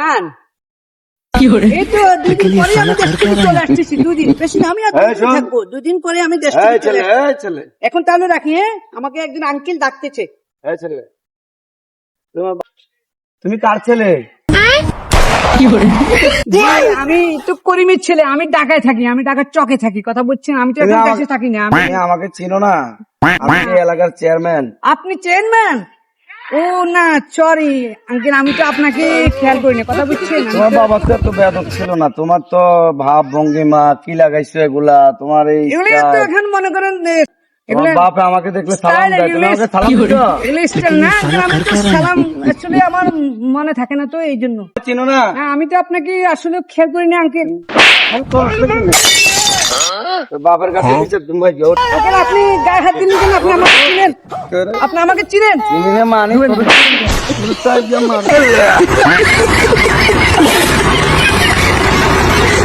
জান এই তো 2 দিন পরে আমি দেশ থেকে চলে আসছি। 2 দিন বেশি না, আমি আর 2 দিন থাকবো। 2 দিন পরে আমি দেশ থেকে চলে আসছি। এখন তাহলে রাখি, হ্যাঁ? আমাকে একজন আঙ্কেল ডাকতেছে। তুমি কার ছেলে? ভাই আমি তো করিমের ছেলে, আমি ঢাকায় থাকি, আমি ঢাকার চকে থাকি। কথা বলছেন, আমি তো এখন দেশে থাকি না। তুমি আমাকে চিনো না? আমি এই এলাকার চেয়ারম্যান। আপনি চেয়ারম্যান? ও না, সরি আঙ্কেল, আমি তো আপনাকে খেয়াল করিনি। কথা বলছেন, তোমার বাবা তো এত বেয়াদব ছিল না। তোমার তো ভাব ভঙ্গিমা কি লাগাইছো এগুলা, তোমার এই এগুলো তো এখন মনে করেন তোমার বাপ আমাকে দেখলে সালাম দেয়, তুমি আমাকে সালাম দিছো? না, আমি তো সালাম আসলে আমার মনে থাকে না, তো এই জন্য। চিনো না? না, আমি তো আপনাকে আসলে খেয়াল করিনি আঙ্কেল। বাপের কাছে নিচে তুমি ভাই যাও। আঙ্কেল আপনি গায়ে হাত দিলেন কেন? আপনি আমাকে চিনেন? আপনি আমাকে চিনেন? চিনি না মানে